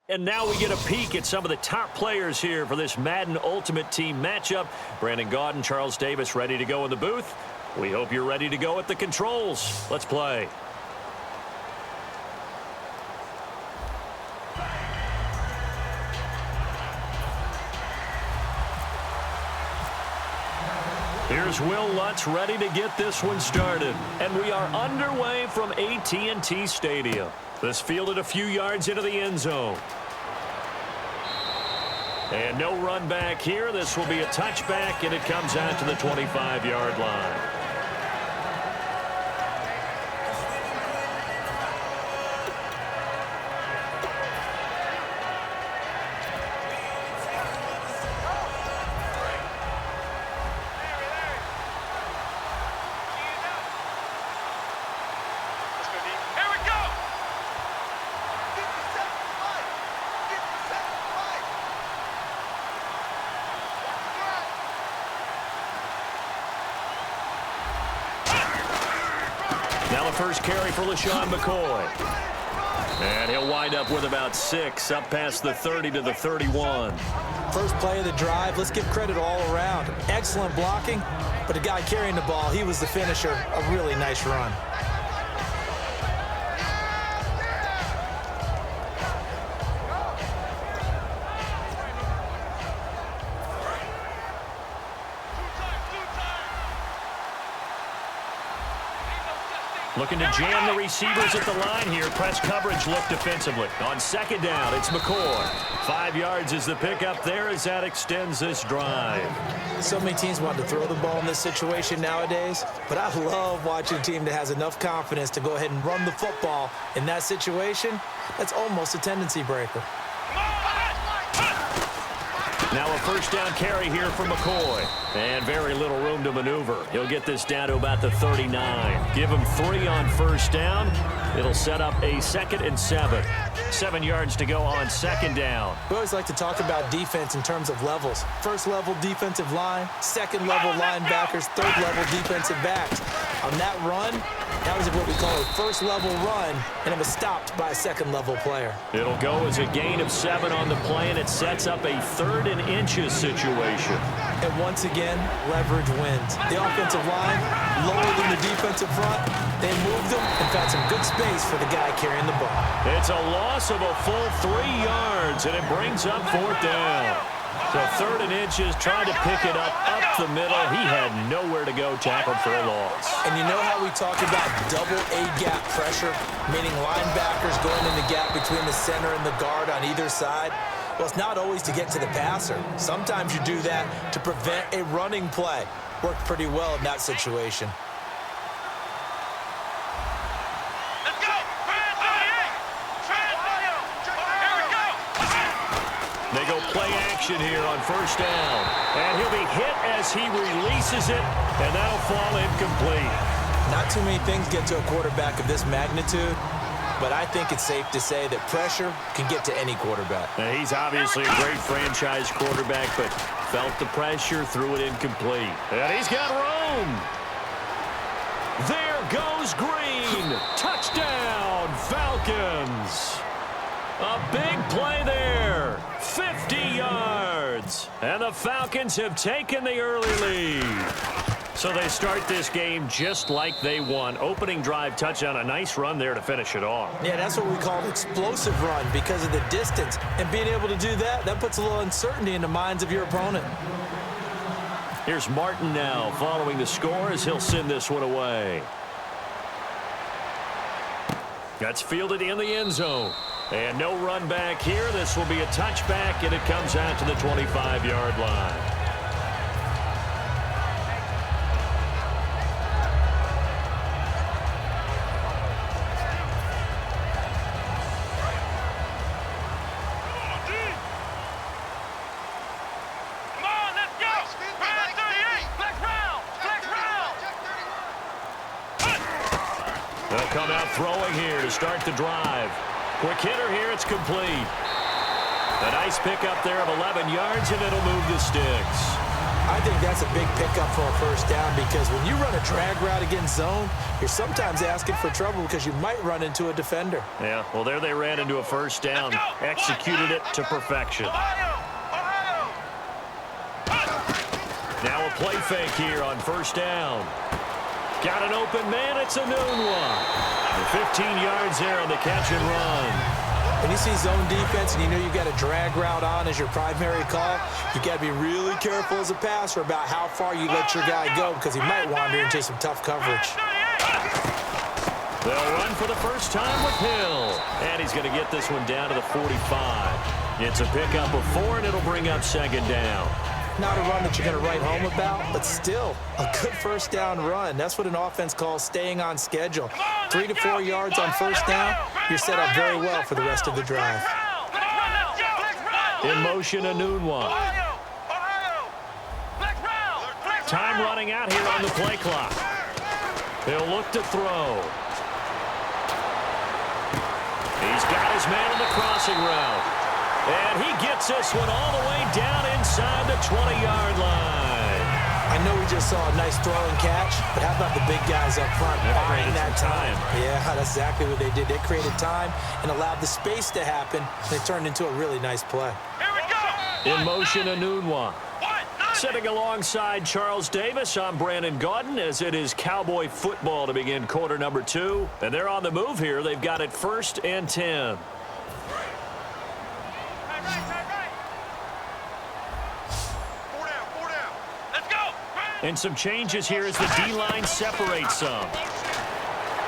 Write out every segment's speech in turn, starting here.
And now we get a peek at some of the top players here for this Madden Ultimate Team matchup. Brandon Gaudin, Charles Davis ready to go in the booth. We hope you're ready to go at the controls. Let's play. Here's Will Lutz ready to get this one started. And we are underway from AT&T Stadium. This fielded a few yards into the end zone. And no run back here. This will be a touchback, and it comes out to the 25-yard line. Now the first carry for LaShawn McCoy. And he'll wind up with about 6, up past the 30 to the 31. First play of the drive, let's give credit all around. Excellent blocking, but the guy carrying the ball, he was the finisher. A really nice run. Looking to jam the receivers at the line here. Press coverage look defensively. On second down, it's McCoy. 5 yards is the pickup there as that extends this drive. So many teams want to throw the ball in this situation nowadays, but I love watching a team that has enough confidence to go ahead and run the football in that situation. That's almost a tendency breaker. Now a first down carry here for McCoy. And very little room to maneuver. He'll get this down to about the 39. Give him 3 on first down. It'll set up a 2nd and 7. 7 yards to go on second down. We always like to talk about defense in terms of levels. First level defensive line, second level linebackers, third level defensive backs. On that run, that was what we call a first level run, and it was stopped by a second level player. It'll go as a gain of 7 on the play, and it sets up a 3rd and inches situation. And once again, leverage wins. The offensive line, lower than the defensive front, they moved them and found some good space for the guy carrying the ball. It's a loss of a full 3 yards, and it brings up 4th down. So 3rd and inches, trying to pick it up the middle. He had nowhere to go, tackled for a loss. And you know how we talk about double A-gap pressure, meaning linebackers going in the gap between the center and the guard on either side? Well, it's not always to get to the passer. Sometimes you do that to prevent a running play. Worked pretty well in that situation. They go play action here on first down. And he'll be hit as he releases it, and that'll fall incomplete. Not too many things get to a quarterback of this magnitude, but I think it's safe to say that pressure can get to any quarterback. Now, he's obviously a great franchise quarterback, but felt the pressure, threw it incomplete. And he's got room. There goes Green. Touchdown, Falcons. A big play there. 50 yards. And the Falcons have taken the early lead. So they start this game just like they won. Opening drive touchdown, a nice run there to finish it off. Yeah, that's what we call an explosive run because of the distance. And being able to do that, that puts a little uncertainty in the minds of your opponent. Here's Martin now following the score as he'll send this one away. That's fielded in the end zone. And no run back here. This will be a touchback, and it comes out to the 25-yard line. They'll come out throwing here to start the drive. Quick hitter here, it's complete. A nice pickup there of 11 yards, and it'll move the sticks. I I think that's a big pickup for a first down because when you run a drag route against zone, you're sometimes asking for trouble because you might run into a defender. Yeah, well, there they ran into a first down. Executed it to perfection. Now a play fake here on first down. Got an open man. It's a noon one. 15 yards there on the catch and run. When you see zone defense and you know you got a drag route on as your primary call, you got to be really careful as a passer about how far you let your guy go because he might wander into some tough coverage. They'll run for the first time with Hill. And he's going to get this one down to the 45. It's a pickup of 4, and it'll bring up second down. Not a run that you're going to write home about, but still a good first down run. That's what an offense calls staying on schedule. 3 to 4 yards on first down, you're set up very well for the rest of the drive. In motion, a noon one. Time running out here on the play clock. He'll look to throw. He's got his man on the crossing route. And he gets this one all the way down inside the 20-yard line. I know we just saw a nice throw and catch, but how about the big guys up front buying that time? Yeah, that's exactly what they did. They created time and allowed the space to happen, and it turned into a really nice play. Here we go. In motion, a noon one. Sitting alongside Charles Davis, I'm Brandon Gaudin as it is Cowboy football to begin quarter number 2. And they're on the move here. They've got it 1st and 10. And some changes here as the D-line separates some.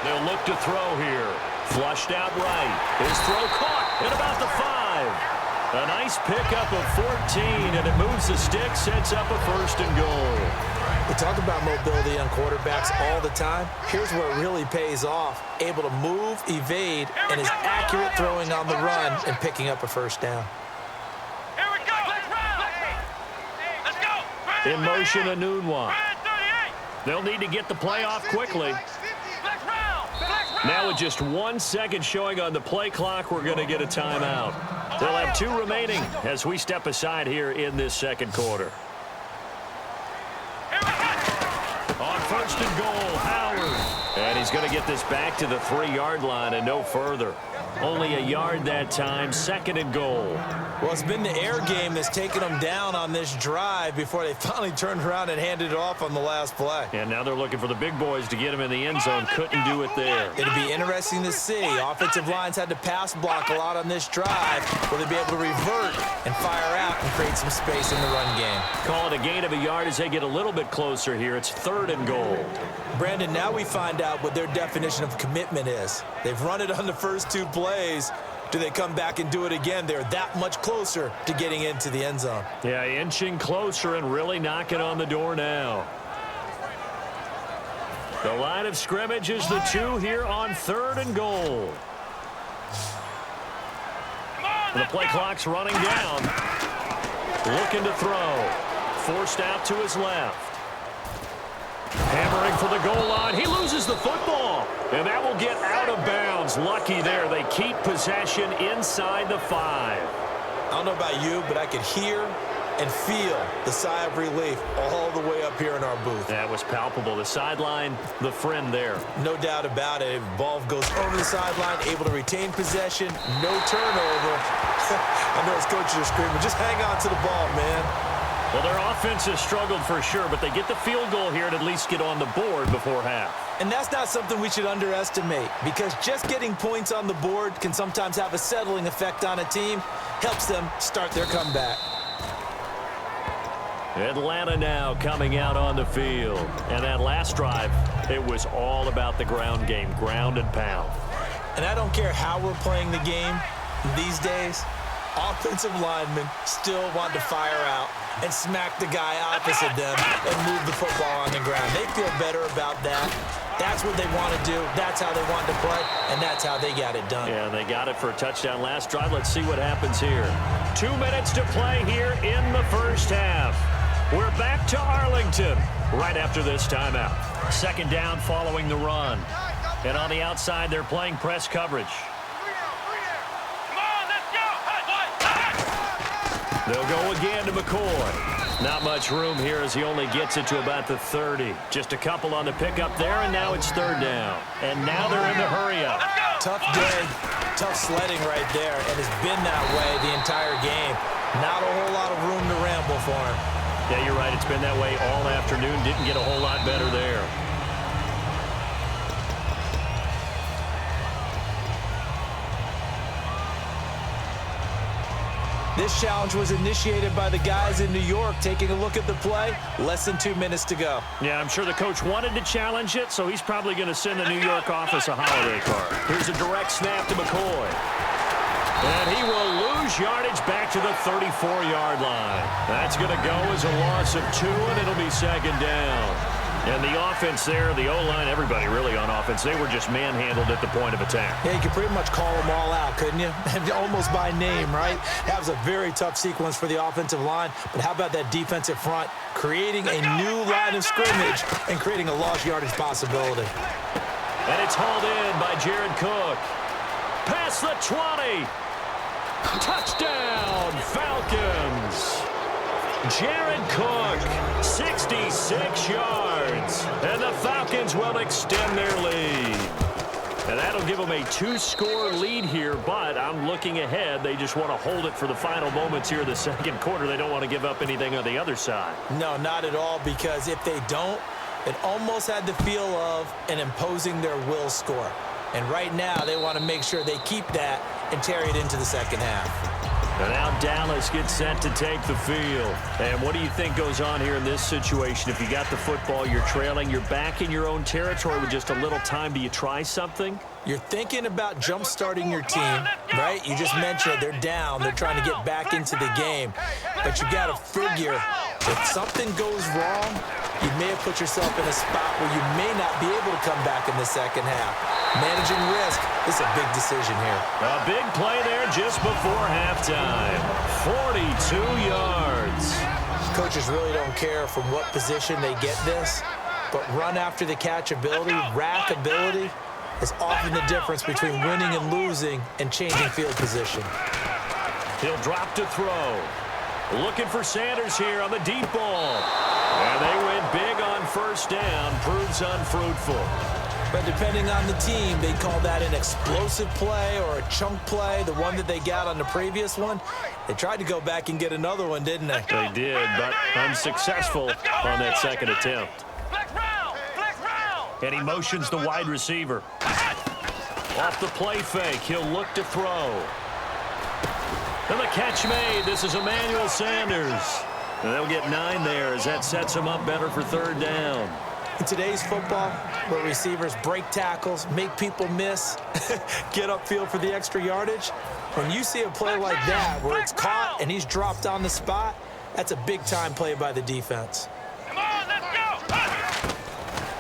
They'll look to throw here. Flushed out right. His throw caught at about the 5. A nice pickup of 14, and it moves the stick, sets up a 1st and goal. We talk about mobility on quarterbacks all the time. Here's where it really pays off. Able to move, evade, and is accurate throwing on the run and picking up a first down. In motion, a noon one. They'll need to get the play off quickly. Now with just 1 second showing on the play clock, we're going to get a timeout. They'll have 2 remaining as we step aside here in this second quarter. On 1st and goal, Howard. And he's going to get this back to the 3-yard line and no further. Only a yard that time, 2nd and goal. Well, it's been the air game that's taken them down on this drive before they finally turned around and handed it off on the last play. And now they're looking for the big boys to get him in the end zone. Couldn't do it there. It'd be interesting to see. Offensive lines had to pass block a lot on this drive. Will they be able to revert and fire out and create some space in the run game? Call it a gain of a yard as they get a little bit closer here. It's 3rd and goal. Brandon, now we find out what their definition of commitment is. They've run it on the first 2 plays. Do they come back and do it again? They're that much closer to getting into the end zone. Yeah, inching closer and really knocking on the door now. The line of scrimmage is the 2 here on 3rd and goal. The play clock's running down. Looking to throw. Forced out to his left. Hammering for the goal line. He loses the football. And that will get out of bounds. Lucky there. They keep possession inside the 5. I don't know about you, but I could hear and feel the sigh of relief all the way up here in our booth. That was palpable. The sideline, the friend there. No doubt about it. Ball goes over the sideline, able to retain possession, no turnover. I know his coaches are screaming, just hang on to the ball, man. Well, their offense has struggled for sure, but they get the field goal here and at least get on the board before half. And that's not something we should underestimate, because just getting points on the board can sometimes have a settling effect on a team, helps them start their comeback. Atlanta now coming out on the field. And that last drive, it was all about the ground game, ground and pound. And I don't care how we're playing the game these days, offensive linemen still want to fire out and smack the guy opposite them and move the football on the ground. They feel better about that. That's what they want to do. That's how they want to play, and that's how they got it done. Yeah, they got it for a touchdown last drive. Let's see what happens here. 2 minutes to play here in the first half. We're back to Arlington right after this timeout. 2nd down following the run. And on the outside, they're playing press coverage. They'll go again to McCoy. Not much room here as he only gets it to about the 30. Just a couple on the pickup there, and now it's third down. And now they're in the hurry-up. Tough day, tough sledding right there, and it's been that way the entire game. Not a whole lot of room to ramble for him. Yeah, you're right. It's been that way all afternoon. Didn't get a whole lot better there. This challenge was initiated by the guys in New York. Taking a look at the play, less than 2 minutes to go. Yeah, I'm sure the coach wanted to challenge it, so he's probably going to send the New York office a holiday card. Here's a direct snap to McCoy. And he will lose yardage back to the 34-yard line. That's going to go as a loss of 2, and it'll be second down. And the offense there, the O-line, everybody really on offense, they were just manhandled at the point of attack. Yeah, you could pretty much call them all out, couldn't you? Almost by name, right? That was a very tough sequence for the offensive line. But how about that defensive front creating a new line of scrimmage and creating a lost yardage possibility? And it's hauled in by Jared Cook. Past the 20. Touchdown, Falcons. Jared Cook, 66 yards. And the Falcons will extend their lead. And that'll give them a 2-score lead here, but I'm looking ahead. They just want to hold it for the final moments here in the second quarter. They don't want to give up anything on the other side. No, not at all, because if they don't, it almost had the feel of an imposing their will score. And right now, they want to make sure they keep that and carry it into the second half. And now Dallas gets set to take the field. And what do you think goes on here in this situation? If you got the football, you're trailing, you're back in your own territory with just a little time. Do you try something? You're thinking about jump-starting your team, right? You just mentioned they're down. They're trying to get back into the game. But you got to figure if something goes wrong, you may have put yourself in a spot where you may not be able to come back in the second half. Managing risk is a big decision here. A big play there just before halftime. 42 yards. Coaches really don't care from what position they get this, but run after the catch ability, rack ability, is often the difference between winning and losing and changing field position. He'll drop to throw. Looking for Sanders here on the deep ball. And they went big on first down. Proves unfruitful. But depending on the team, they call that an explosive play or a chunk play, the one that they got on the previous one. They tried to go back and get another one, didn't they? They did, but unsuccessful on that second attempt. And he motions the wide receiver. Off the play fake, he'll look to throw. And the catch made. This is Emmanuel Sanders. And they'll get 9 there as that sets him up better for third down. In today's football, where receivers break tackles, make people miss, get upfield for the extra yardage, when you see a play like that where it's caught and he's dropped on the spot, that's a big-time play by the defense. Come on, let's go!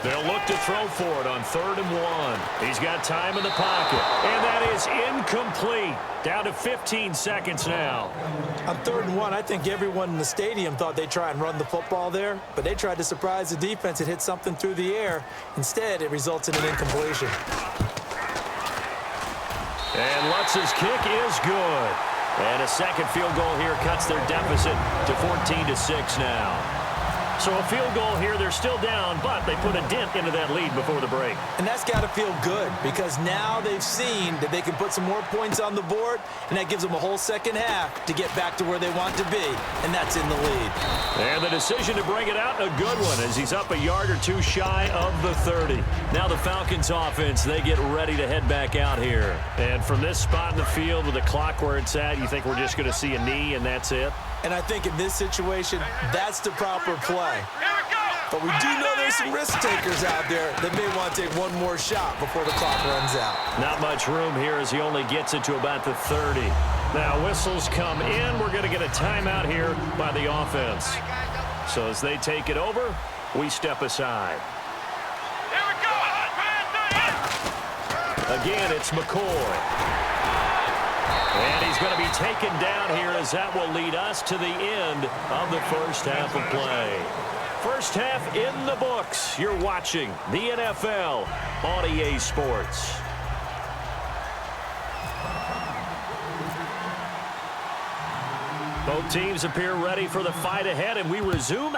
They'll look to throw for it on 3rd and 1. He's got time in the pocket. And that is incomplete. Down to 15 seconds now. On 3rd and 1, I think everyone in the stadium thought they'd try and run the football there, but they tried to surprise the defense and hit something through the air. Instead, it results in an incompletion. And Lutz's kick is good. And a second field goal here cuts their deficit to 14-6 now. So a field goal here, they're still down, but they put a dent into that lead before the break. And that's got to feel good because now they've seen that they can put some more points on the board, and that gives them a whole second half to get back to where they want to be, and that's in the lead. And the decision to bring it out, a good one, as he's up a yard or two shy of the 30. Now the Falcons offense, they get ready to head back out here. And from this spot in the field with the clock where it's at, you think we're just going to see a knee and that's it? And I think in this situation, that's the proper play. But we do know there's some risk takers out there that may want to take one more shot before the clock runs out. Not much room here as he only gets it to about the 30. Now whistles come in. We're going to get a timeout here by the offense. So as they take it over, we step aside. Again, it's McCoy. And he's going to be taken down here as that will lead us to the end of the first half of play. First half in the books. You're watching the NFL on EA Sports. Both teams appear ready for the fight ahead, and we resume